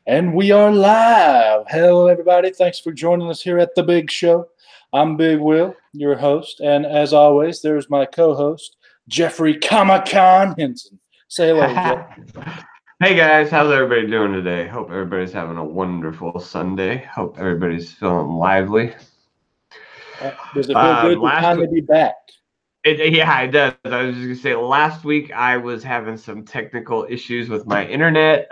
And we are live. Hello, everybody. Thanks for joining us here at The Big Show. I'm Big Will, your host. And as always, there's my co-host, Jeffery KomiKHAN Henson. Say hello, Jeff. Hey guys, how's everybody doing today? Hope everybody's having a wonderful Sunday. Hope everybody's feeling lively. Does it feel good to finally be back? Yeah, it does. I was just gonna say, last week I was having some technical issues with my internet.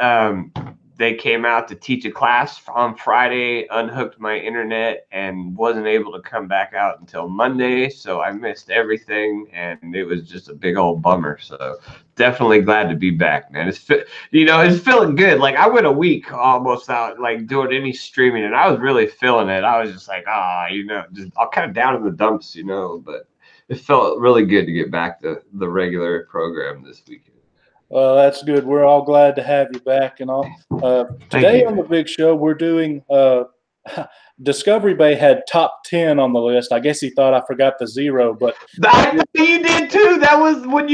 They came out to teach a class on Friday, unhooked my internet, and wasn't able to come back out until Monday. So I missed everything, and it was just a big old bummer. So definitely glad to be back, man. It's feeling good. Like I went a week almost out like doing any streaming, and I was really feeling it. I was just like, just all kind of down in the dumps, but it felt really good to get back to the regular program this weekend. Well, that's good. We're all glad to have you back and all. Today on The Big Show, we're doing Discovery Bay had top 10 on the list. I guess he thought I forgot the 0, but I think you did too. That was when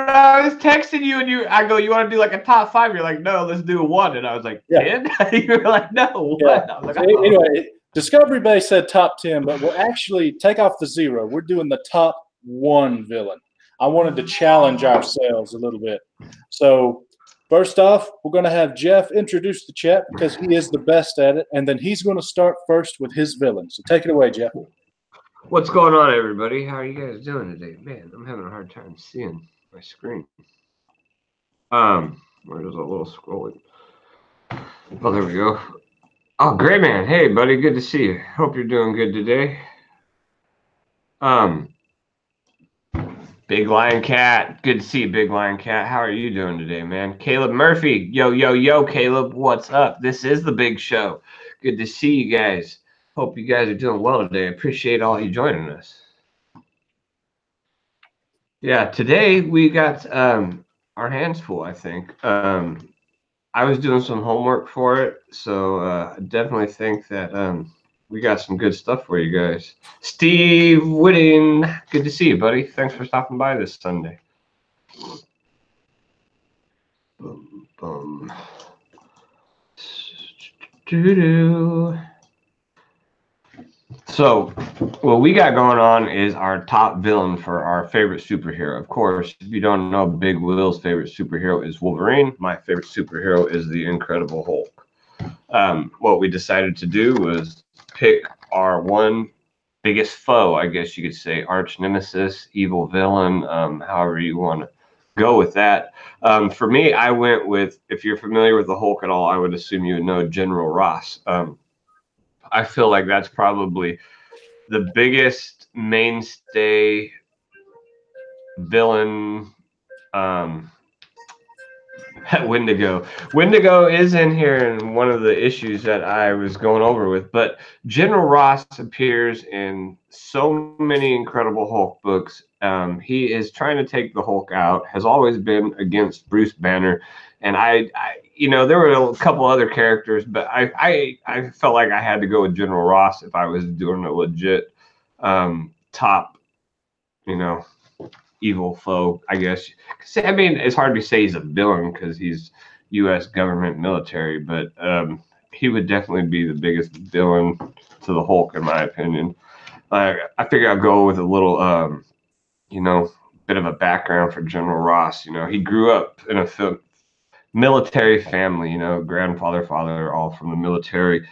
I was texting you and I go, you want to do like a top 5? You're like, no, let's do a 1. And I was like, 10? Yeah. You were like, no, 1. Yeah. I was like, oh. Anyway, Discovery Bay said top 10, but we'll actually take off the 0. We're doing the top 1 villain. I wanted to challenge ourselves a little bit. So first off, we're going to have Jeff introduce the chat because he is the best at it, and then he's going to start first with his villain. So take it away, Jeff. What's going on, everybody? How are you guys doing today? Man, I'm having a hard time seeing my screen. Where does a little scrolling? Oh, there we go. Oh, great, man. Hey, buddy, good to see you. Hope you're doing good today. Big Lion Cat. Good to see you, Big Lion Cat. How are you doing today, man? Caleb Murphy. Yo, Caleb. What's up? This is The Big Show. Good to see you guys. Hope you guys are doing well today. I appreciate all you joining us. Yeah, today we got our hands full, I think. I was doing some homework for it, so I definitely think that we got some good stuff for you guys. Steve Whitting, good to see you, buddy. Thanks for stopping by this Sunday. Boom, boom. So, what we got going on is our top villain for our favorite superhero. Of course, if you don't know, Big Will's favorite superhero is Wolverine. My favorite superhero is the Incredible Hulk. What we decided to do was pick our one biggest foe, I guess you could say, arch nemesis, evil villain, however you want to go with that. For me, I went with, if you're familiar with the Hulk at all, I would assume you would know General Ross. I feel like that's probably the biggest mainstay villain. Wendigo. Wendigo is in here in one of the issues that I was going over with, but General Ross appears in so many Incredible Hulk books. He is trying to take the Hulk out, has always been against Bruce Banner, and I there were a couple other characters, but I felt like I had to go with General Ross if I was doing a legit top, evil foe, I guess. I mean, it's hard to say he's a villain because he's U.S. government military, but he would definitely be the biggest villain to the Hulk, in my opinion. I figure I'll go with a little, bit of a background for General Ross. He grew up in a military family, grandfather, father, all from the military.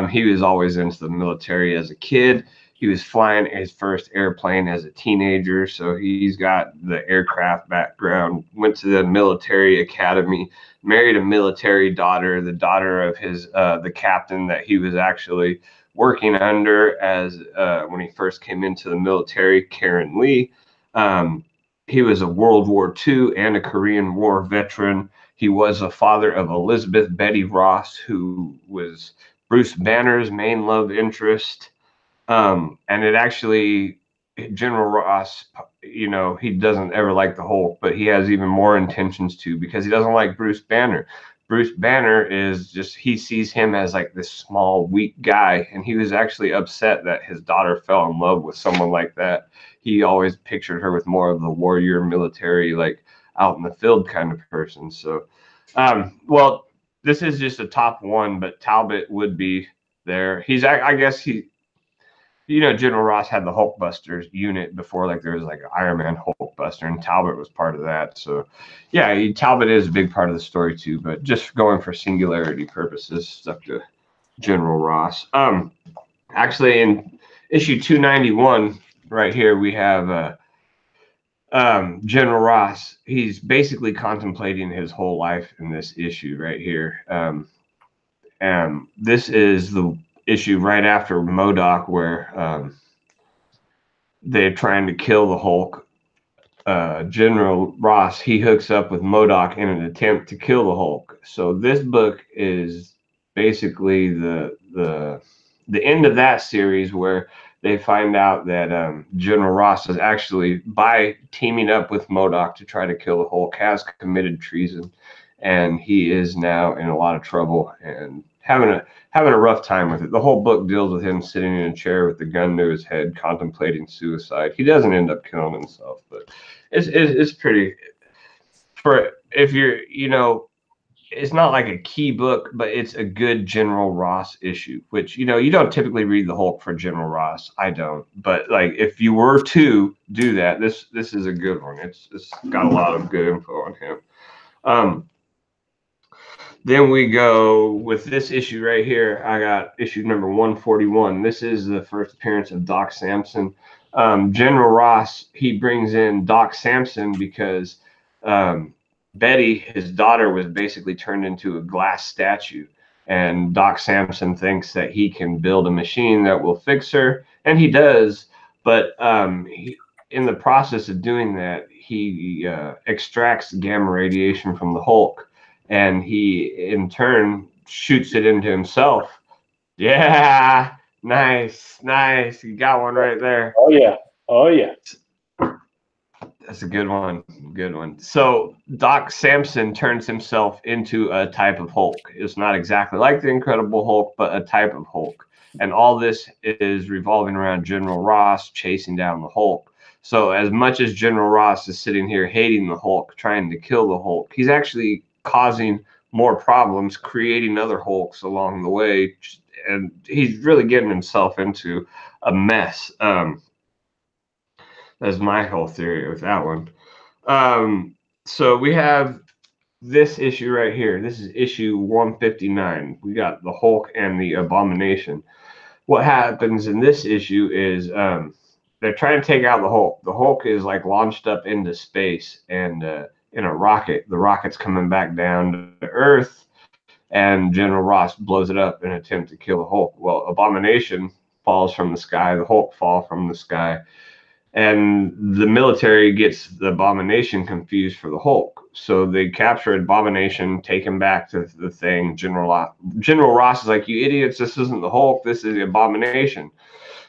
He was always into the military as a kid. He was flying his first airplane as a teenager, so he's got the aircraft background, went to the military academy, married a military daughter, the daughter of the captain that he was actually working under as when he first came into the military, Karen Lee. He was a World War II and a Korean War veteran. He was a father of Elizabeth Betty Ross, who was Bruce Banner's main love interest. And it actually, General Ross, he doesn't ever like the Hulk, but he has even more intentions to, because he doesn't like Bruce Banner. Bruce Banner is just, he sees him as like this small, weak guy, and he was actually upset that his daughter fell in love with someone like that. He always pictured her with more of the warrior military, like out in the field kind of person. So, this is just a top one, but Talbot would be there. I guess General Ross had the Hulkbusters unit before, like there was like an Iron Man Hulkbuster, and Talbot was part of that. So, yeah, Talbot is a big part of the story too. But just going for singularity purposes, stuck to General Ross. Actually, in issue 291, right here, we have General Ross. He's basically contemplating his whole life in this issue right here. This is the issue right after MODOK, where they're trying to kill the Hulk. General Ross, he hooks up with MODOK in an attempt to kill the Hulk. So this book is basically the end of that series, where they find out that General Ross is actually, by teaming up with MODOK to try to kill the Hulk, has committed treason, and he is now in a lot of trouble and having a rough time with it. The whole book deals with him sitting in a chair with the gun to his head, contemplating suicide. He doesn't end up killing himself, but it's pretty. For if you're, it's not like a key book, but it's a good General Ross issue, which, you don't typically read the Hulk for General Ross. I don't. But like, if you were to do that, this is a good one. It's got a lot of good info on him. Then we go with this issue right here. I got issue number 141. This is the first appearance of Doc Samson. General Ross, he brings in Doc Samson because Betty, his daughter, was basically turned into a glass statue. And Doc Samson thinks that he can build a machine that will fix her. And he does. But in the process of doing that, he extracts gamma radiation from the Hulk. And he, in turn, shoots it into himself. Yeah, nice. You got one right there. Oh, yeah. That's a good one. So Doc Samson turns himself into a type of Hulk. It's not exactly like the Incredible Hulk, but a type of Hulk. And all this is revolving around General Ross chasing down the Hulk. So as much as General Ross is sitting here hating the Hulk, trying to kill the Hulk, he's actually causing more problems, creating other Hulks along the way, and he's really getting himself into a mess. That's my whole theory with that one. So we have this issue right here. This is issue 159. We got the Hulk and the Abomination. What happens in this issue is they're trying to take out the Hulk. The Hulk is like launched up into space and in a rocket. The rocket's coming back down to Earth, and General Ross blows it up in an attempt to kill the Hulk. Well, Abomination falls from the sky. The Hulk falls from the sky. And the military gets the Abomination confused for the Hulk. So they capture Abomination, take him back to the thing. General Ross is like, you idiots, this isn't the Hulk, this is the Abomination.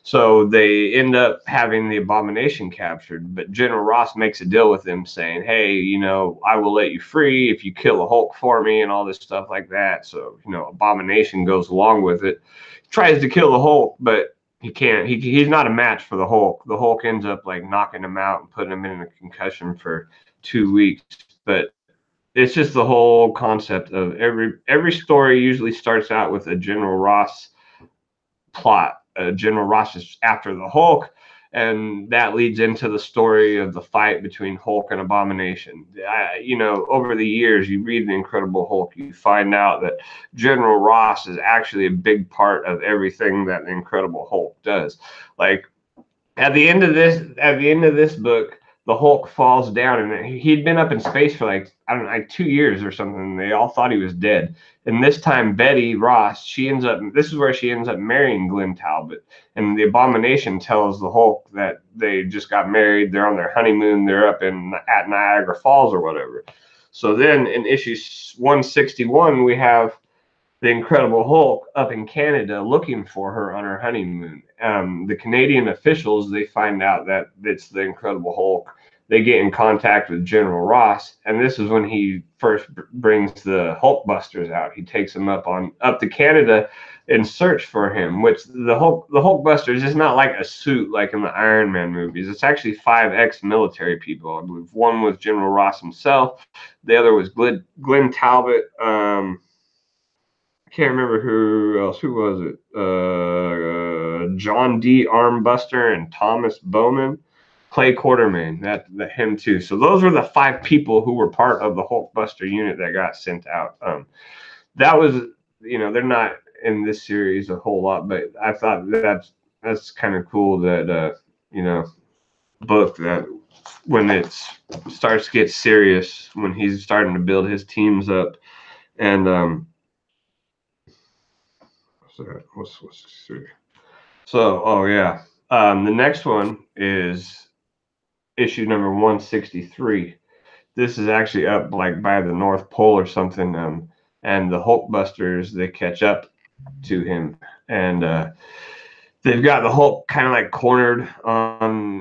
So they end up having the Abomination captured. But General Ross makes a deal with them saying, hey, I will let you free if you kill the Hulk for me and all this stuff like that. So, Abomination goes along with it. Tries to kill the Hulk, but he can't. He's not a match for the Hulk. The Hulk ends up like knocking him out and putting him in a concussion for 2 weeks. But it's just the whole concept of every story usually starts out with a General Ross plot. General Ross is after the Hulk, and that leads into the story of the fight between Hulk and Abomination. Over the years, you read the Incredible Hulk, you find out that General Ross is actually a big part of everything that the Incredible Hulk does. Like at the end of this book, the Hulk falls down, and he'd been up in space for like 2 years or something. They all thought he was dead. And this time, Betty Ross, this is where she ends up marrying Glenn Talbot. And the Abomination tells the Hulk that they just got married. They're on their honeymoon. They're up at Niagara Falls or whatever. So then in issue 161, we have the Incredible Hulk up in Canada looking for her on her honeymoon. The Canadian officials, they find out that it's the Incredible Hulk. They get in contact with General Ross, and this is when he first brings the Hulkbusters out. He takes them up to Canada in search for him, which the Hulkbusters is not like a suit like in the Iron Man movies. It's actually 5 ex-military people. I believe one was General Ross himself. The other was Glenn Talbot. I can't remember who else. Who was it? John D. Armbuster and Thomas Bowman. Clay Quartermain, that him too. So those were the 5 people who were part of the Hulkbuster unit that got sent out. That was, they're not in this series a whole lot, but I thought that's kind of cool that book that when it starts to get serious, when he's starting to build his teams up, and what's so the next one is issue number 163. This is actually up like by the North Pole or something, and the Hulkbusters, they catch up to him, and they've got the Hulk kind of like cornered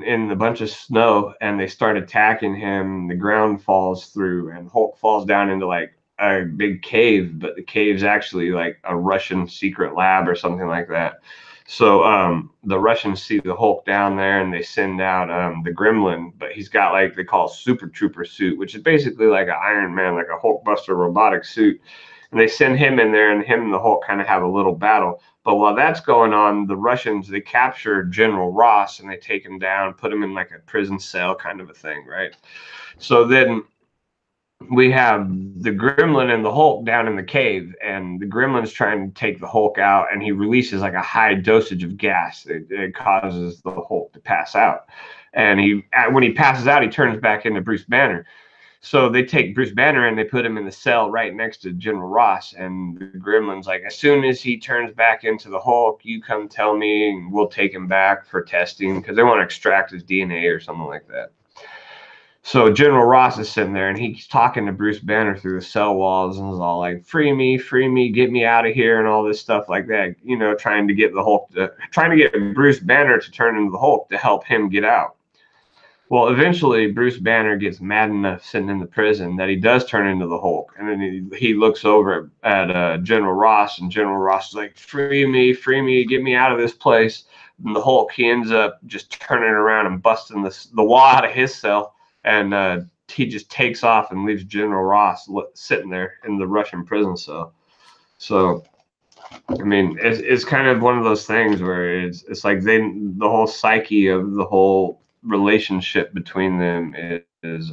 in a bunch of snow, and they start attacking him. The ground falls through, and Hulk falls down into like a big cave, but the cave's actually like a Russian secret lab or something like that. So the Russians see the Hulk down there, and they send out the Gremlin, but he's got like they call Super Trooper suit, which is basically like an Iron Man, like a Hulkbuster robotic suit. And they send him in there, and him and the Hulk kind of have a little battle. But while that's going on, the Russians, they capture General Ross, and they take him down, put him in like a prison cell kind of a thing, right? So then we have the Gremlin and the Hulk down in the cave, and the Gremlin's trying to take the Hulk out, and he releases like a high dosage of gas. It causes the Hulk to pass out. And when he passes out, he turns back into Bruce Banner. So they take Bruce Banner and they put him in the cell right next to General Ross. And the Gremlin's like, as soon as he turns back into the Hulk, you come tell me, and we'll take him back for testing, because they want to extract his DNA or something like that. So General Ross is sitting there, and he's talking to Bruce Banner through the cell walls, and is all like, free me, get me out of here, and all this stuff like that, trying to get Bruce Banner to turn into the Hulk to help him get out. Well, eventually, Bruce Banner gets mad enough sitting in the prison that he does turn into the Hulk. And then he looks over at General Ross, and General Ross is like, free me, get me out of this place. And the Hulk, he ends up just turning around and busting the wall out of his cell. And he just takes off and leaves General Ross sitting there in the Russian prison cell. So, I mean, it's kind of one of those things where it's like the whole psyche of the whole relationship between them is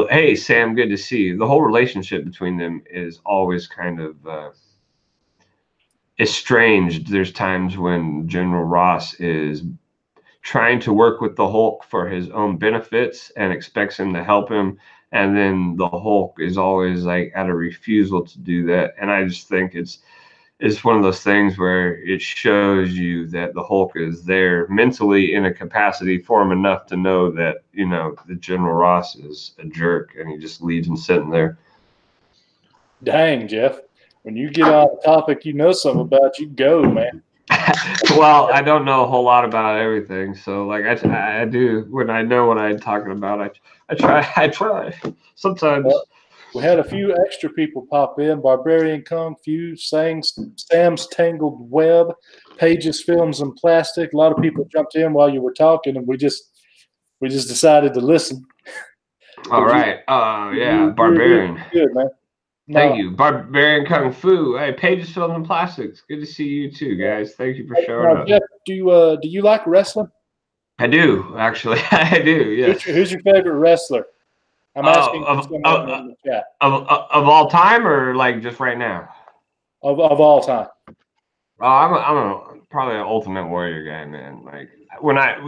hey Sam, good to see you. The whole relationship between them is always kind of estranged. There's times when General Ross is trying to work with the Hulk for his own benefits and expects him to help him, and then the Hulk is always like at a refusal to do that. And I just think it's one of those things where it shows you that the Hulk is there mentally in a capacity for him enough to know that, the General Ross is a jerk, and he just leaves him sitting there. Dang, Jeff. When you get on a topic you know something about, you go, man. Well, I don't know a whole lot about everything. So like I do, when I know what I'm talking about, I try sometimes. Well, we had a few extra people pop in: Barbarian Kung Fu, Sam's Tangled Web, Pages Films and Plastic. A lot of people jumped in while you were talking, and we just decided to listen. All right. Barbarian. Good, man. Thank you. Barbarian Kung Fu. Hey, Pages Films and Plastics. Good to see you too, guys. Thank you for showing up. Jeff, do you like wrestling? I do, actually. I do, yes. Who's your favorite wrestler? I'm asking of all time, or like just right now? Of all time. I'm probably an Ultimate Warrior guy, man. Like you're not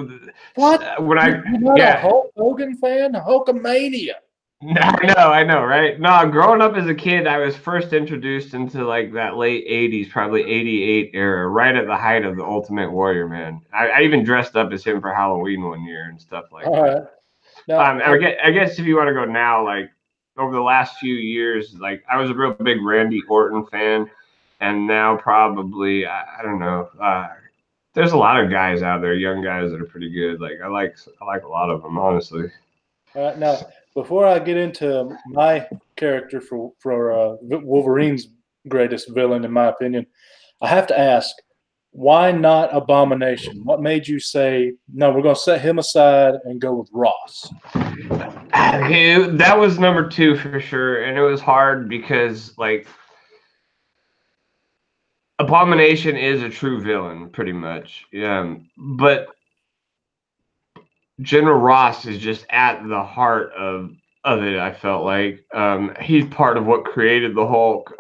a Hulk Hogan fan? Hulkamania. I know, right? No, growing up as a kid, I was first introduced into like that late 80s, probably 88 era, right at the height of the Ultimate Warrior, man. I even dressed up as him for Halloween one year and stuff like that. Right. Now, I guess if you want to go now, like over the last few years, like I was a real big Randy Orton fan, and now probably I don't know. There's a lot of guys out there, young guys that are pretty good. Like I like a lot of them, honestly. Now, before I get into my character for Wolverine's greatest villain, in my opinion, I have to ask, why not Abomination? What made you say, no, we're going to set him aside and go with Ross? That was number 2 for sure. And it was hard because, like, Abomination is a true villain, pretty much. But General Ross is just at the heart of it. I felt like he's part of what created the Hulk.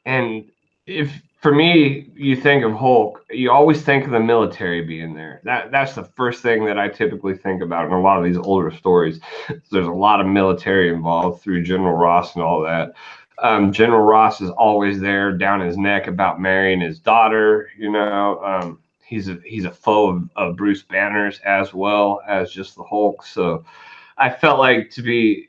And if for me, you think of Hulk, you always think of the military being there. That's the first thing that I typically think about in a lot of these older stories. There's a lot of military involved through General Ross and all that. General Ross is always there, down his neck about marrying his daughter. He's a foe of Bruce Banner's as well as just the Hulk. So I felt like there's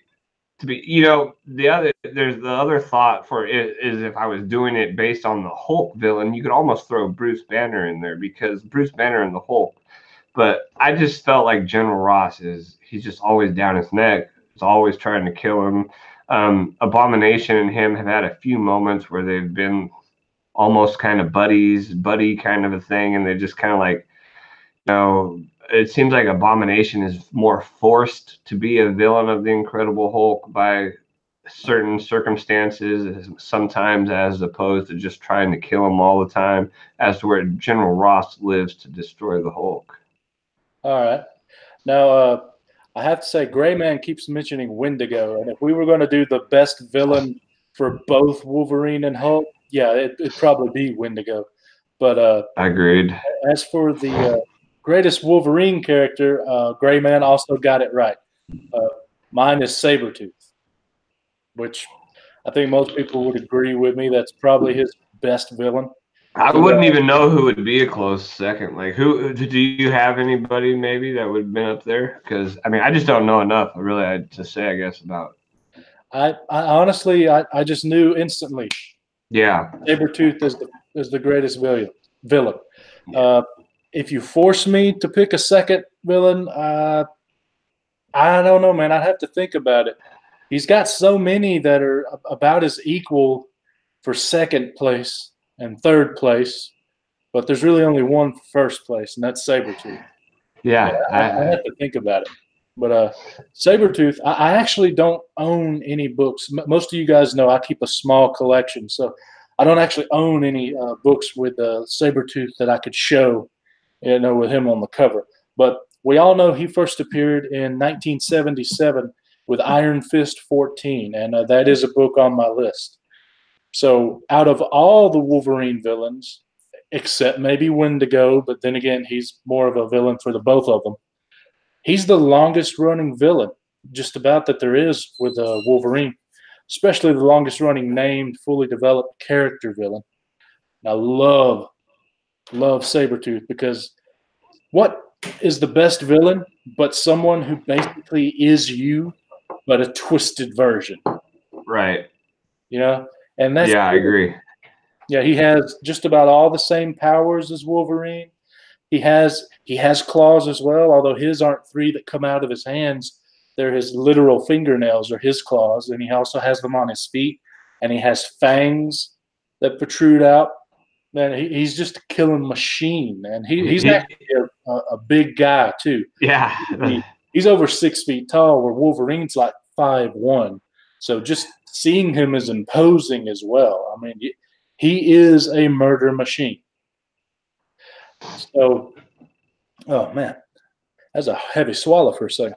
the other thought for it is if I was doing it based on the Hulk villain, you could almost throw Bruce Banner in there because Bruce Banner and the Hulk. But I just felt like General Ross he's just always down his neck. He's always trying to kill him. Abomination and him have had a few moments where they've been almost kind of buddy kind of a thing, and they just kind of like, it seems like Abomination is more forced to be a villain of the Incredible Hulk by certain circumstances, sometimes as opposed to just trying to kill him all the time, as to where General Ross lives to destroy the Hulk. All right. Now, I have to say, Gray Man keeps mentioning Wendigo, and if we were going to do the best villain for both Wolverine and Hulk, yeah, it'd probably be Wendigo. But agreed. As for the greatest Wolverine character, Gray Man also got it right. Mine is Sabretooth, which I think most people would agree with me. That's probably his best villain. I wouldn't even know who would be a close second. Like, who do you have anybody maybe that would have been up there? Because I just don't know enough. Really, to say, I guess, about. I honestly, I just knew instantly. Yeah, Sabretooth is the greatest villain. Yeah. If you force me to pick a second villain, I don't know, man. I'd have to think about it. He's got so many that are about as equal for second place and third place, but there's really only one first place, and that's Sabretooth. Yeah, I have to think about it. But Sabretooth, I actually don't own any books. Most of you guys know I keep a small collection, so I don't actually own any books with Sabretooth that I could show, with him on the cover. But we all know he first appeared in 1977 with Iron Fist 14, and that is a book on my list. So out of all the Wolverine villains, except maybe Wendigo, but then again, he's more of a villain for the both of them, he's the longest running villain just about that there is with Wolverine, especially the longest running named, fully developed character villain. I love Sabretooth because what is the best villain but someone who basically is you, but a twisted version? Right. And that's I agree. Yeah, he has just about all the same powers as Wolverine. He has claws as well, although his aren't 3 that come out of his hands. They're his literal fingernails or his claws, and he also has them on his feet, and he has fangs that protrude out. Man, he's just a killing machine, and he's actually a big guy too. Yeah, he's over 6 feet tall, where Wolverine's like 5'1". So just seeing him is imposing as well. I mean, he is a murder machine. So, oh man, that's a heavy swallow for a second.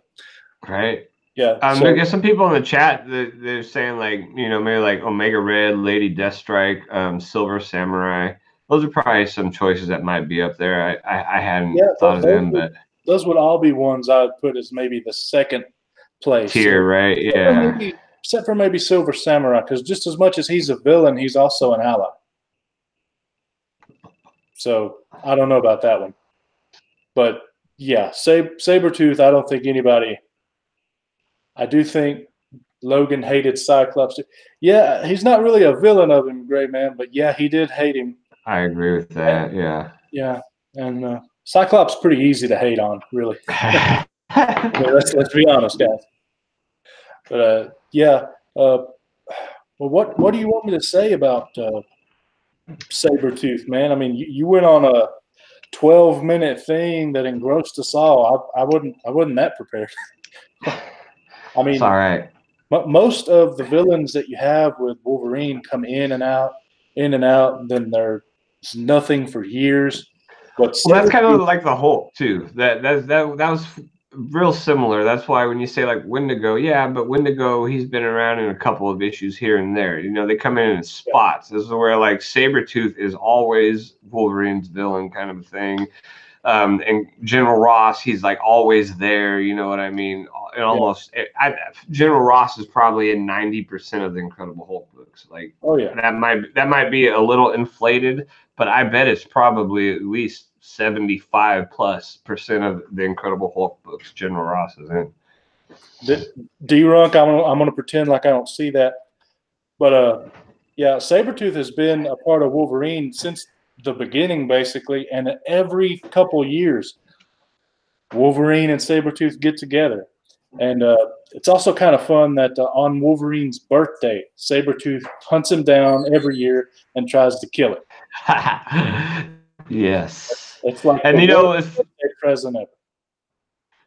Right. Yeah. I guess some people in the chat they're saying like maybe like Omega Red, Lady Deathstrike, Silver Samurai. Those are probably some choices that might be up there. I hadn't thought of them, but those would all be ones I would put as maybe the second place tier, right? Yeah. Except for maybe Silver Samurai, because just as much as he's a villain, he's also an ally. So I don't know about that one. But yeah, Sabretooth, I don't think anybody – I do think Logan hated Cyclops. Yeah, he's not really a villain of him, Gray Man, but yeah, he did hate him. I agree with that, yeah. Yeah, and Cyclops is pretty easy to hate on, really. Let's be honest, guys. But well, what do you want me to say about Sabretooth, man? I mean, you went on a 12-minute thing that engrossed us all. I wasn't that prepared. I mean, it's all right. Most of the villains that you have with Wolverine come in and out. in and out, and then there's nothing for years. But Well, that's kind of Sabretooth, like the Hulk too. That was real similar. That's why when you say like Wendigo, yeah, but Wendigo, he's been around in a couple of issues here and there. You know, they come in spots. This is where like Sabretooth is always Wolverine's villain kind of a thing. And General Ross, he's like always there. You know what I mean? And almost General Ross is probably in 90% of the Incredible Hulk books. Like, oh yeah, that might be a little inflated, but I bet it's probably at least 75+% of the Incredible Hulk books General Ross is in. D-Runk, I'm gonna pretend like I don't see that, but yeah, Sabretooth has been a part of Wolverine since the beginning, basically, and every couple years, Wolverine and Sabretooth get together. And it's also kind of fun that on Wolverine's birthday, Sabretooth hunts him down every year and tries to kill him. Yes. It's like and the you know, worst birthday present ever.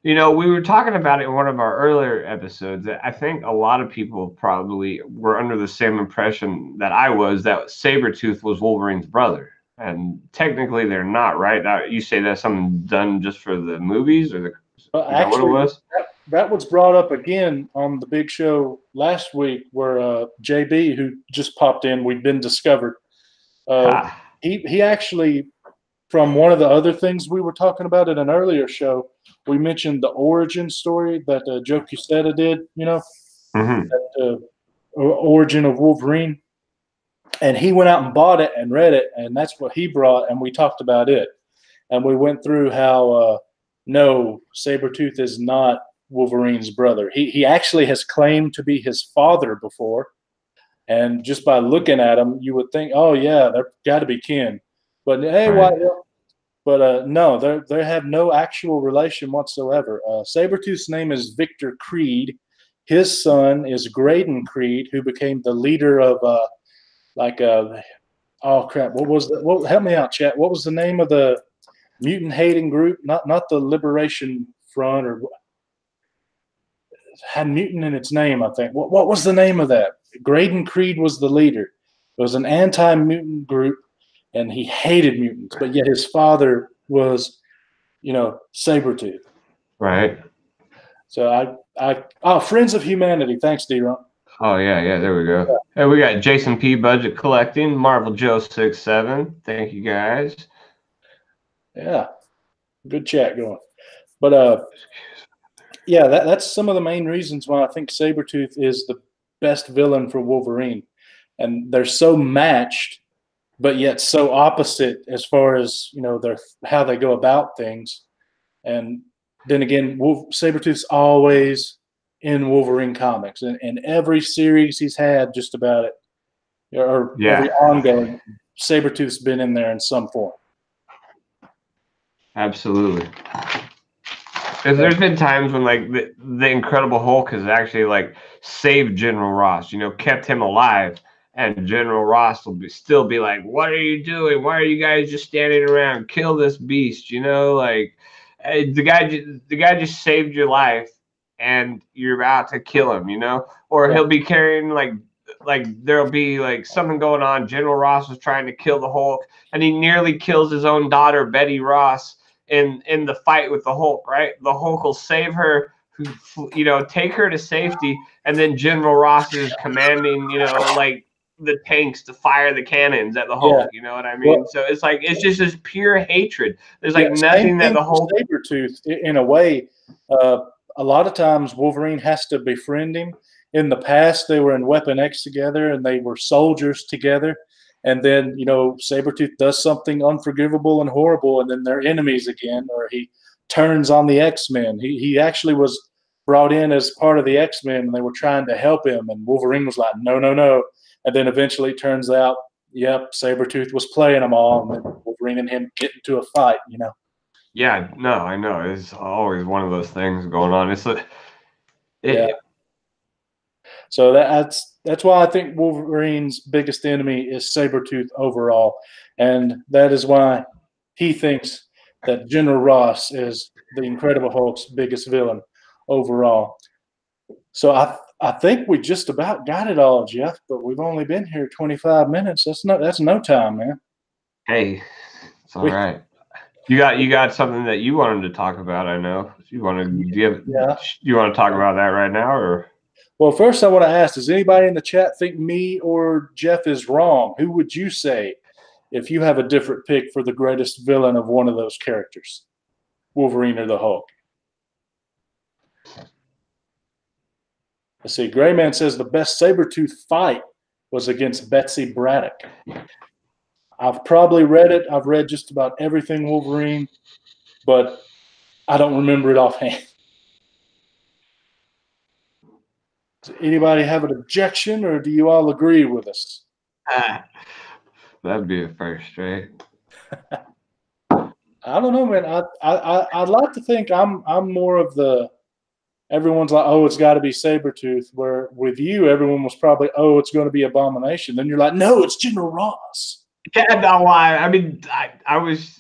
You know, we were talking about it in one of our earlier episodes. I think a lot of people probably were under the same impression that I was, that Sabretooth was Wolverine's brother. And technically they're not, right? Now, you say that's something done just for the movies, or is that what it Actually, was? that was brought up again on the big show last week where JB, who just popped in, we've been discovered. He actually, from one of the other things we were talking about in an earlier show, we mentioned the origin story that Joe Quesada did, you know, that origin of Wolverine. And he went out and bought it and read it, and that's what he brought, and we talked about it. And we went through how, no, Sabretooth is not Wolverine's brother. He actually has claimed to be his father before. And just by looking at him, you would think, oh, yeah, they're got to be kin. But hey, Right. no, they have no actual relation whatsoever. Sabretooth's name is Victor Creed. His son is Graydon Creed, who became the leader of oh crap, what was that? Help me out, chat. What was the name of the mutant hating group? Not the Liberation Front, or had mutant in its name, I think. What was the name of that? Graydon Creed was the leader. It was an anti-mutant group, and he hated mutants, but yet his father was, Sabretooth. Right. So Friends of Humanity. Thanks, D-Ron. Oh yeah, there we go. Hey, we got Jason P. Budget Collecting, Marvel Joe 67. Thank you guys. Yeah, good chat going. But yeah, that's some of the main reasons why I think Sabretooth is the best villain for Wolverine. And they're so matched, but yet so opposite as far as, their how they go about things. And then again, Sabretooth's always in Wolverine comics. And in every series he's had, just about it, or every ongoing, Sabretooth's been in there in some form. Absolutely. There's been times when like the Incredible Hulk has actually like saved General Ross, kept him alive, and General Ross will still be like, "What are you doing? Why are you guys just standing around? Kill this beast!" Like the guy just saved your life, and you're about to kill him, Or he'll be carrying like there'll be like something going on. General Ross was trying to kill the Hulk, and he nearly kills his own daughter, Betty Ross, in the fight with the Hulk, right? The Hulk will save her, take her to safety, and then General Ross is commanding, like the tanks to fire the cannons at the Hulk. You know what I mean? So it's like it's just this pure hatred. There's like nothing that the Hulk. Sabretooth, in a way, a lot of times Wolverine has to befriend him. In the past, they were in Weapon X together, and they were soldiers together. And then, Sabretooth does something unforgivable and horrible, and then they're enemies again, or he turns on the X-Men. He actually was brought in as part of the X-Men, and they were trying to help him, and Wolverine was like, no, no, no. And then eventually it turns out, yep, Sabretooth was playing them all, and then Wolverine and him get into a fight, Yeah, no, I know. It's always one of those things going on. So that's why I think Wolverine's biggest enemy is Sabretooth overall. And that is why he thinks that General Ross is the Incredible Hulk's biggest villain overall. So I think we just about got it all, Jeff, but we've only been here 25 minutes. That's no time, man. Hey, it's all We, right. You got something that you wanted to talk about, I know. yeah. You want to talk about that right now, or? Well, first I want to ask, does anybody in the chat think me or Jeff is wrong? Who would you say if you have a different pick for the greatest villain of one of those characters? Wolverine or the Hulk? Let's see. Grayman says the best Sabretooth fight was against Betsy Braddock. I've probably read it. I've read just about everything Wolverine, but I don't remember it offhand. Does anybody have an objection, or do you all agree with us? That'd be a first, right? I don't know, man. I'd like to think I'm more of the. Everyone's like, oh, it's got to be Sabretooth. Where with you, everyone was probably, oh, it's going to be Abomination. Then you're like, no, it's General Ross. Yeah, no, I mean, I was.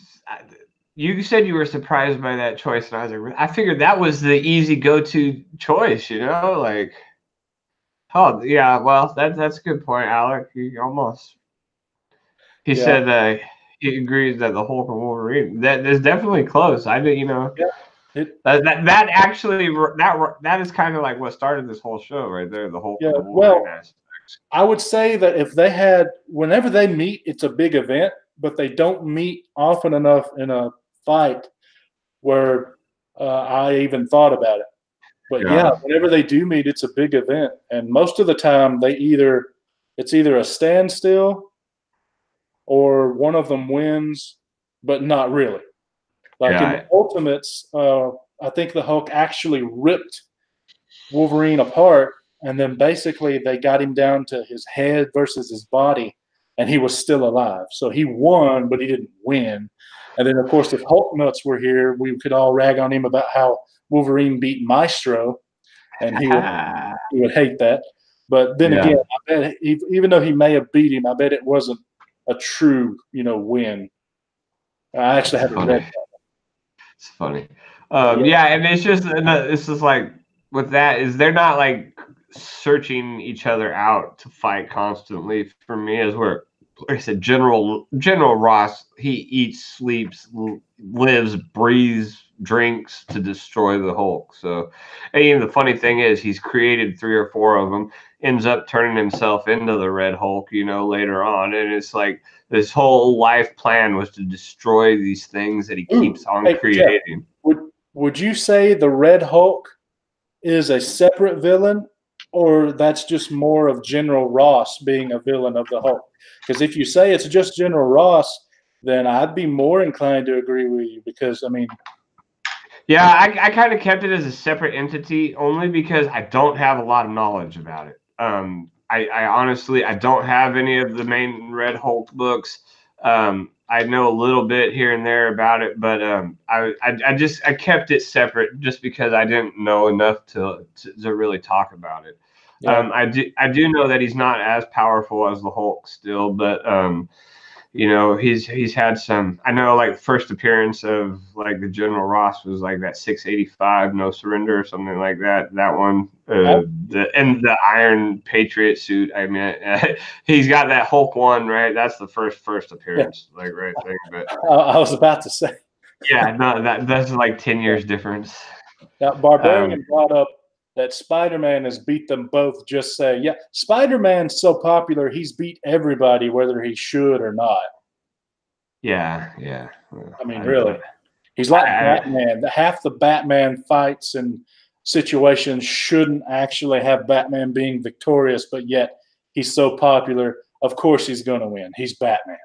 You said you were surprised by that choice, and I was like, I figured that was the easy go-to choice, like. Oh yeah, well that's a good point, Alec. He said he agrees that the Hulk and Wolverine that is definitely close. I did, Yeah. That actually that is kind of like what started this whole show right there. The Hulk and the Wolverine aspects. I would say that if they had, whenever they meet, it's a big event, but they don't meet often enough in a fight where I even thought about it. But yeah, whenever they do meet, it's a big event, and most of the time it's either a standstill or one of them wins, but not really. Like in the Ultimates, I think the Hulk actually ripped Wolverine apart, and then basically they got him down to his head versus his body, and he was still alive. So he won, but he didn't win. And then, of course, if Hulk nuts were here, we could all rag on him about how Wolverine beat Maestro, and he would hate that. But then again, I bet even though he may have beat him, I bet it wasn't a true, win. I actually haven't read that. It's funny. Yeah, and it's just like with that is they're not like searching each other out to fight constantly. For me, as where like I said, General Ross, he eats, sleeps, lives, breathes, drinks to destroy the Hulk. So, and the funny thing is, he's created 3 or 4 of them. Ends up turning himself into the Red Hulk, later on, and it's like this whole life plan was to destroy these things that he keeps on creating. Jeff, would you say the Red Hulk is a separate villain, or that's just more of General Ross being a villain of the Hulk? Because if you say it's just General Ross, then I'd be more inclined to agree with you because, yeah, I kind of kept it as a separate entity only because I don't have a lot of knowledge about it. I honestly, I don't have any of the main Red Hulk books. I know a little bit here and there about it, but I kept it separate just because I didn't know enough to really talk about it. Yeah. I do know that he's not as powerful as the Hulk still, but he's had some. I know like first appearance of like the General Ross was like that 685 No Surrender or something like that. That one, the Iron Patriot suit. I mean, he's got that Hulk one, right? That's the first appearance, like right thing. But I was about to say, yeah, no, that's like 10 years difference. Now, Barbarian brought up that Spider-Man has beat them both. Just saying, yeah, Spider-Man's so popular, he's beat everybody, whether he should or not. Yeah. I mean, really, he's like Batman. Half the Batman fights and situations shouldn't actually have Batman being victorious, but yet he's so popular. Of course, he's going to win. He's Batman.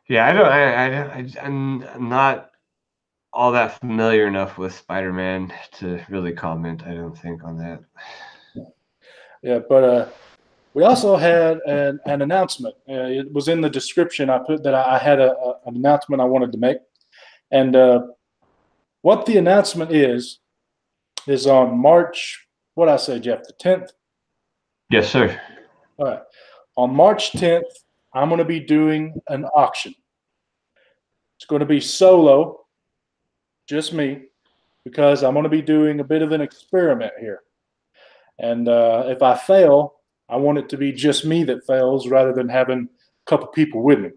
Yeah, I'm not all that familiar enough with Spider-Man to really comment, I don't think, on that. Yeah, but we also had an announcement. It was in the description. I put that I had an announcement I wanted to make. And what the announcement is on March, what did I say, Jeff, the 10th? Yes, sir. All right. On March 10th, I'm going to be doing an auction. It's going to be solo, just me, because I'm going to be doing a bit of an experiment here. And if I fail, I want it to be just me that fails rather than having a couple people with me.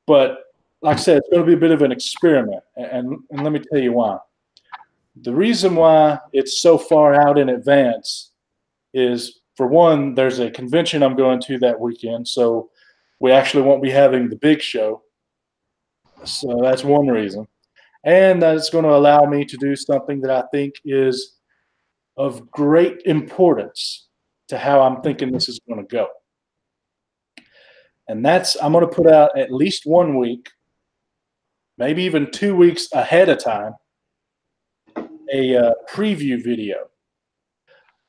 But like I said, it's going to be a bit of an experiment. And let me tell you why. The reason why it's so far out in advance is, for one, there's a convention I'm going to that weekend. So we actually won't be having the big show. So that's one reason. And that it's going to allow me to do something that I think is of great importance to how I'm thinking this is going to go. And that's, I'm going to put out at least 1 week, maybe even 2 weeks ahead of time, a preview video.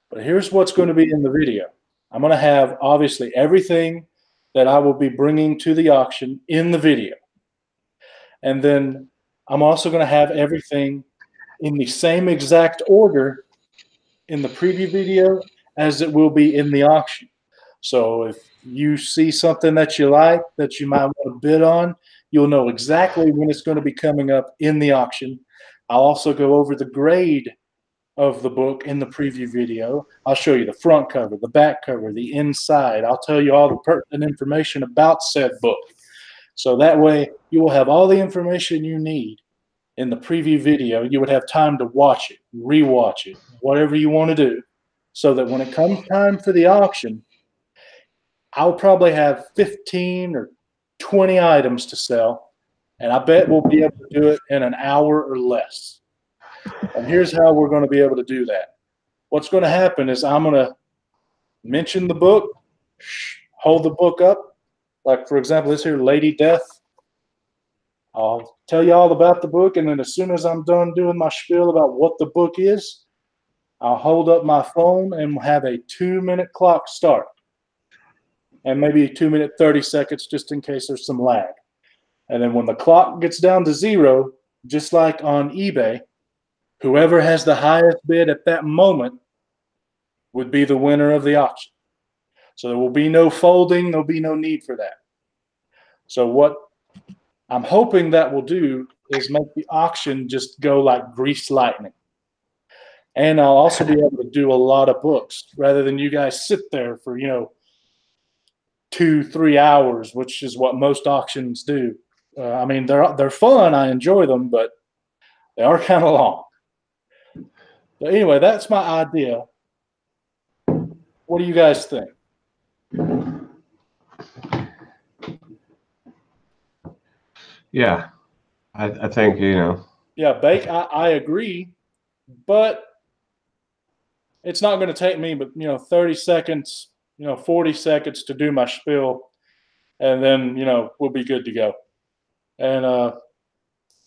But here's what's going to be in the video. I'm going to have, obviously, everything that I will be bringing to the auction in the video. And then I'm also going to have everything in the same exact order in the preview video as it will be in the auction. So if you see something that you like, that you might want to bid on, you'll know exactly when it's going to be coming up in the auction. I'll also go over the grade of the book in the preview video. I'll show you the front cover, the back cover, the inside. I'll tell you all the pertinent information about said book. So that way you will have all the information you need in the preview video. You would have time to watch it, rewatch it, whatever you want to do, so that when it comes time for the auction, I'll probably have 15 or 20 items to sell, and I bet we'll be able to do it in an hour or less. And here's how we're going to be able to do that. What's going to happen is I'm going to mention the book, hold the book up. Like, for example, this here, Lady Death. I'll tell you all about the book, and then as soon as I'm done doing my spiel about what the book is, I'll hold up my phone and have a 2-minute clock start. And maybe 2 minute 30 seconds just in case there's some lag. And then when the clock gets down to 0, just like on eBay, whoever has the highest bid at that moment would be the winner of the auction. So there will be no folding, there'll be no need for that. So what I'm hoping that will do is make the auction just go like greased lightning. And I'll also be able to do a lot of books rather than you guys sit there for, 2-3 hours, which is what most auctions do. I mean, they're fun. I enjoy them, but they are kind of long. But anyway, that's my idea. What do you guys think? Yeah, I think, Yeah, Bake, I agree, but it's not going to take me but 30 seconds, 40 seconds to do my spiel, and then we'll be good to go. And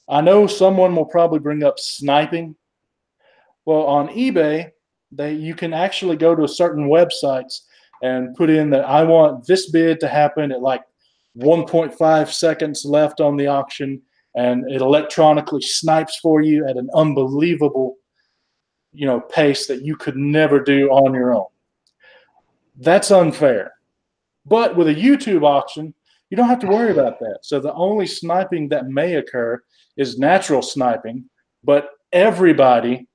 I know someone will probably bring up sniping. Well, on eBay, you can actually go to certain websites and put in that I want this bid to happen at like 1.5 seconds left on the auction, and it electronically snipes for you at an unbelievable pace that you could never do on your own. That's unfair. But with a YouTube auction, you don't have to worry about that. So the only sniping that may occur is natural sniping, but everybody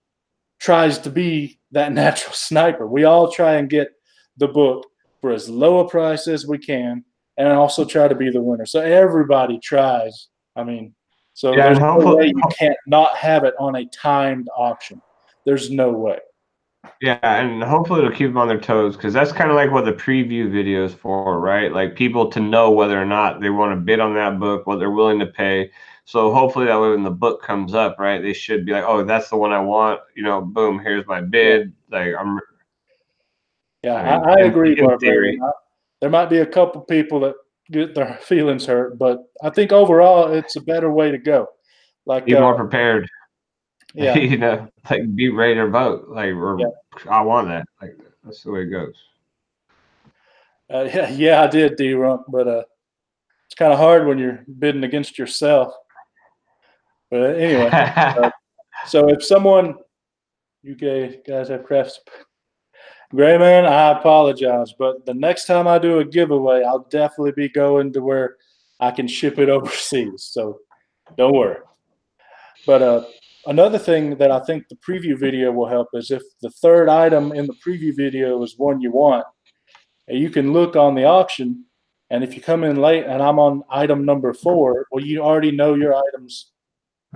tries to be that natural sniper. We all try and get the book for as low a price as we can, and also try to be the winner. So everybody tries. I mean, so Yeah, there's no way you can't not have it on a timed auction. There's no way. Yeah, and hopefully it'll keep them on their toes, because that's kind of like what the preview video is for, right? Like people to know whether or not they want to bid on that book, what they're willing to pay. So hopefully that way when the book comes up, right, they should be like, oh, that's the one I want. Boom, here's my bid. Like I agree, Barbarian. There might be a couple people that get their feelings hurt, but I think overall it's a better way to go. Like be more prepared. Yeah. Like be ready to vote. Like, I want that. Like, that's the way it goes. I did, D-Rump, but it's kind of hard when you're bidding against yourself. But anyway, so if someone, you guys have crafts, Gray Man, I apologize, but the next time I do a giveaway, I'll definitely be going to where I can ship it overseas. So don't worry. But another thing that I think the preview video will help is if the third item in the preview video is one you want, you can look on the auction, and if you come in late and I'm on item number 4, well, you already know your item's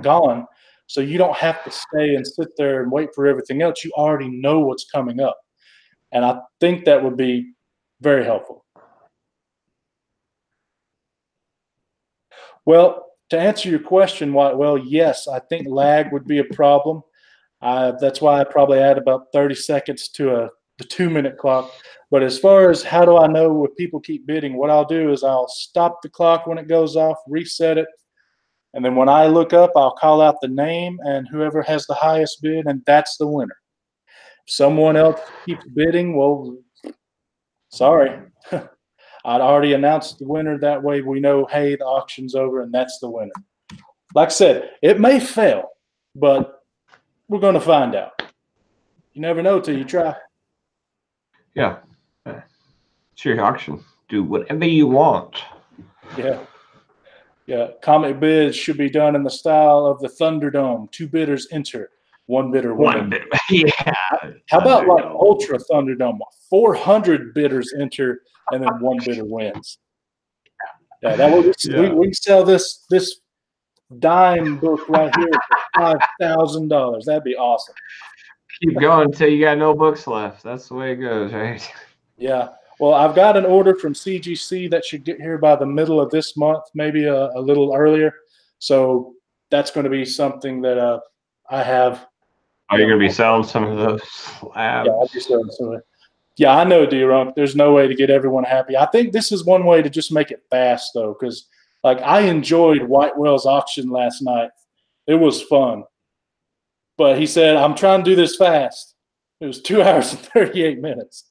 gone, so you don't have to stay and sit there and wait for everything else. You already know what's coming up, and I think that would be very helpful. Well, to answer your question, well, yes, I think lag would be a problem. That's why I probably add about 30 seconds to the 2-minute clock. But as far as how do I know if people keep bidding, what I'll do is I'll stop the clock when it goes off, reset it, and then when I look up, I'll call out the name and whoever has the highest bid, and that's the winner. If someone else keeps bidding, well, sorry. I'd already announced the winner. That way we know, hey, the auction's over, and that's the winner. Like I said, it may fail, but we're going to find out. You never know till you try. Yeah. It's your auction. Do whatever you want. Yeah. Yeah. Comic bids should be done in the style of the Thunderdome. 2 bidders enter. 1 bidder wins. 1 bidder. Yeah. How about like Ultra Thunderdome? 400 bidders enter, and then 1 bidder wins. Yeah, that would we sell this dime book right here for $5,000. That'd be awesome. Keep going until you got no books left. That's the way it goes, right? Yeah. Well, I've got an order from CGC that should get here by the middle of this month, maybe a little earlier. So that's going to be something that I have. Are you going to be selling some of those slabs? Yeah, I'll be selling some of it. Yeah, I know, D-Rump. There's no way to get everyone happy. I think this is one way to just make it fast, though, because like I enjoyed Whitewell's auction last night. It was fun. But he said, I'm trying to do this fast. It was 2 hours and 38 minutes.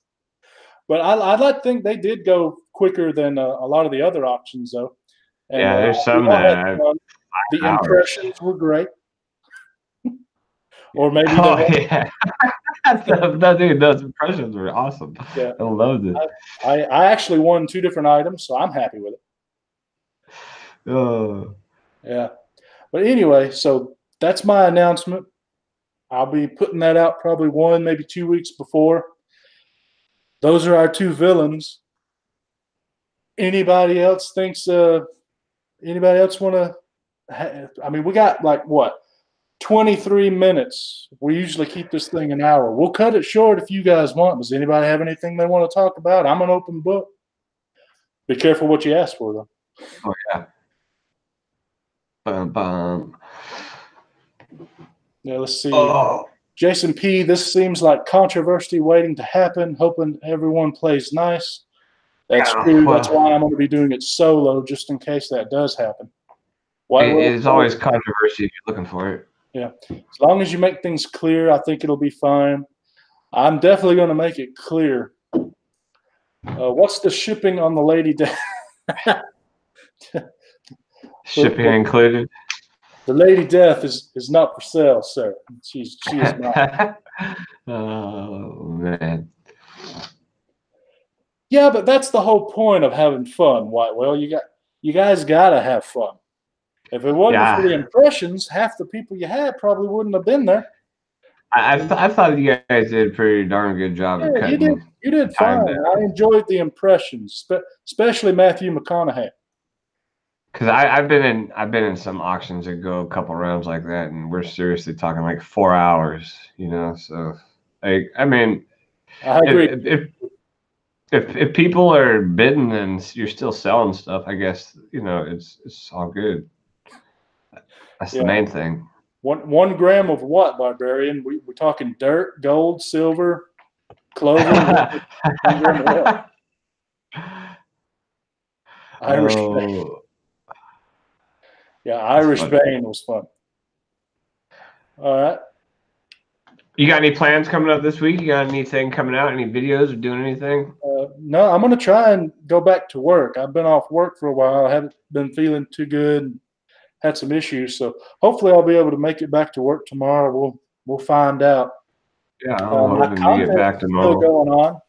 But I'd like to think they did go quicker than a lot of the other auctions, though. And, yeah, there's some that the impressions were great. Or maybe yeah. No, dude, those impressions were awesome. Yeah. I loved it. I actually won 2 different items, so I'm happy with it. Oh. Yeah. But anyway, so that's my announcement. I'll be putting that out probably 1, maybe 2 weeks before. Those are our 2 villains. Anybody else thinks anybody else want to I mean, we got like what? 23 minutes. We usually keep this thing an hour. We'll cut it short if you guys want. Does anybody have anything they want to talk about? I'm an open book. Be careful what you ask for, though. Oh, yeah. Bum, bum. Yeah, let's see. Oh. Jason P., this seems like controversy waiting to happen, hoping everyone plays nice. That's true. Well, that's why I'm going to be doing it solo, just in case that does happen. It's always controversy if you're looking for it. Yeah. As long as you make things clear, I think it'll be fine. I'm definitely going to make it clear. What's the shipping on the Lady Death? Shipping included? The Lady Death is not for sale, sir. She is not. Oh, man. Yeah, but that's the whole point of having fun, Whitewell. You guys got to have fun. If it wasn't for the impressions, half the people you had probably wouldn't have been there. I thought you guys did a pretty darn good job. Yeah, you did fine. I enjoyed the impressions, especially Matthew McConaughey. Because I've been in some auctions that go a couple rounds like that, and we're seriously talking like 4 hours, you know. So, I mean, I agree. If people are bidding and you're still selling stuff, I guess it's all good. That's the main thing. 1 gram of what, Barbarian? We're talking dirt, gold, silver, clover. Irish Bane. Yeah, Irish Bane was fun. All right. You got any plans coming up this week? You got anything coming out? Any videos or doing anything? No, I'm going to try and go back to work. I've been off work for a while. I haven't been feeling too good. Had some issues, so hopefully I'll be able to make it back to work tomorrow. We'll find out. Yeah, I'm hoping to get back to normal. Still going on.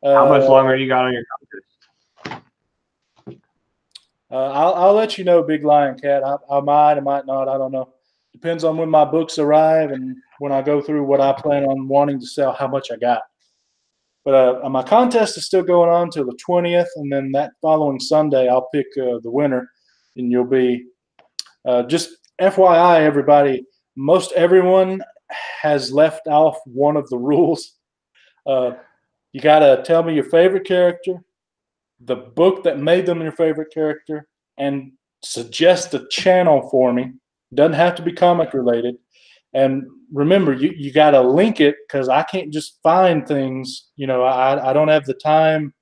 How much longer you got on your contest? I'll let you know, Big Lion Cat. I might not. I don't know. Depends on when my books arrive and when I go through what I plan on wanting to sell, how much I got. But my contest is still going on till the 20th, and then that following Sunday, I'll pick the winner, and you'll be just FYI, everybody. Most everyone has left off one of the rules. You got to tell me your favorite character, the book that made them your favorite character, and suggest a channel for me. Doesn't have to be comic related. And remember, you got to link it, because I can't just find things. I don't have the time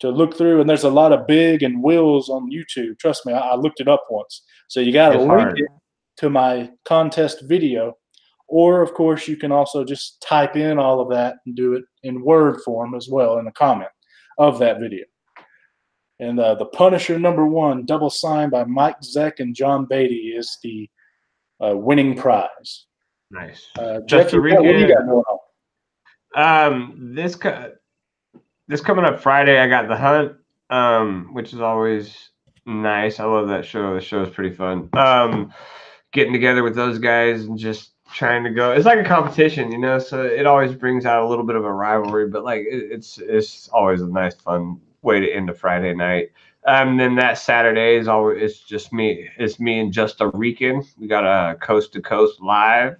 to look through, and there's a lot of big and wills on YouTube. Trust me, I looked it up once. So you got to link it to my contest video. Or, of course, you can also just type in all of that and do it in Word form as well in the comment of that video. And the Punisher #1, double signed by Mike Zeck and John Beatty, is the winning prize. Nice. Jeffery, what do you got going on? This coming up Friday, I got The Hunt, which is always nice. I love that show. The show is pretty fun. Getting together with those guys and just trying to go. It's like a competition, so it always brings out a little bit of a rivalry, but like it's always a nice, fun way to end a Friday night. Then that Saturday is always, it's just me. It's me and Just a Rican. We got a Coast to Coast live.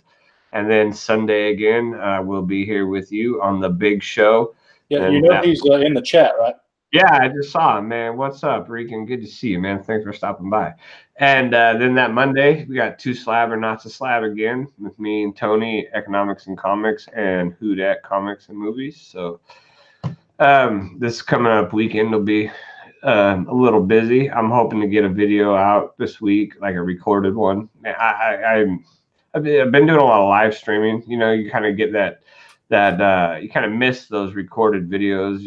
And then Sunday again, we'll be here with you on the big show. Yeah, and he's in the chat, right? Yeah, I just saw him, man. What's up, Rican? Good to see you, man. Thanks for stopping by. And then that Monday, we got Two Slab or Not to Slab again with me and Tony, Economics and Comics, and Who Dat Comics and Movies. So this coming up weekend will be a little busy. I'm hoping to get a video out this week, like a recorded one. I've been doing a lot of live streaming. You kind of get that you kind of miss those recorded videos.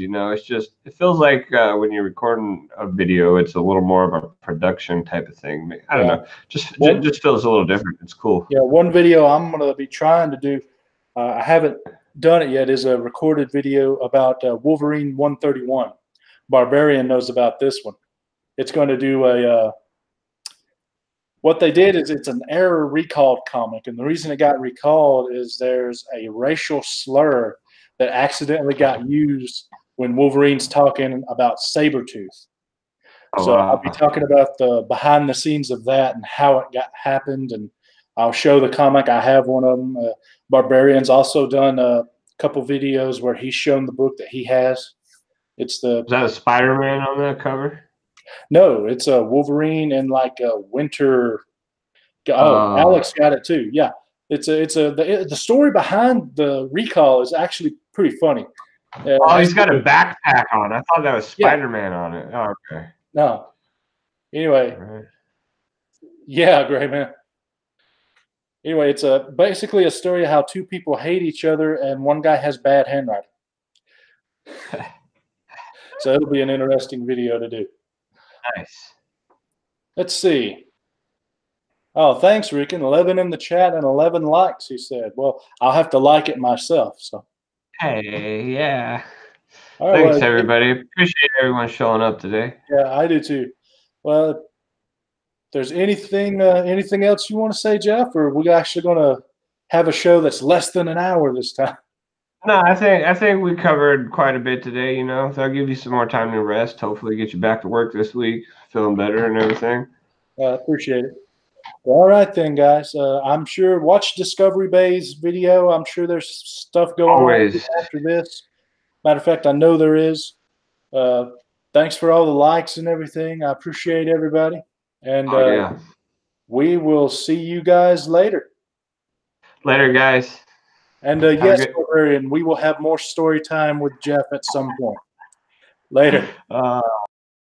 It feels like when you're recording a video, it's a little more of a production type of thing. I don't know. Just feels a little different. It's cool. Yeah, one video I'm going to be trying to do, I haven't done it yet, is a recorded video about Wolverine 131. Barbarian knows about this one. It's going to do what they did is it's an error recalled comic, and the reason it got recalled is there's a racial slur that accidentally got used when Wolverine's talking about Sabretooth. So I'll be talking about the behind the scenes of that and how it happened, and I'll show the comic. I have one of them. Barbarian's also done a couple videos where he's shown the book that he has. Is that a Spider-Man on that cover? No, it's a Wolverine and like a winter. Alex got it too. Yeah, the story behind the recall is actually pretty funny. He's got a backpack on. I thought that was Spider-Man on it. Oh, okay. No. Anyway, right. Yeah, great man. Anyway, it's basically a story of how two people hate each other and one guy has bad handwriting. So it'll be an interesting video to do. Nice. Let's see. Oh, thanks, Rican. 11 in the chat and 11 likes, he said. Well, I'll have to like it myself. So. Hey, yeah. All right, thanks, everybody. Appreciate everyone showing up today. Yeah, I do too. Well, if there's anything else you want to say, Jeff, or are we actually going to have a show that's less than an hour this time? No, I think we covered quite a bit today, so I'll give you some more time to rest. Hopefully get you back to work this week, feeling better and everything. Appreciate it. All right then, guys. I'm sure watch Discovery Bay's video. I'm sure there's stuff going on after this. Matter of fact, I know there is. Thanks for all the likes and everything. I appreciate everybody. And we will see you guys later. Later, guys. And yes, Wolverine, we will have more story time with Jeff at some point. Later.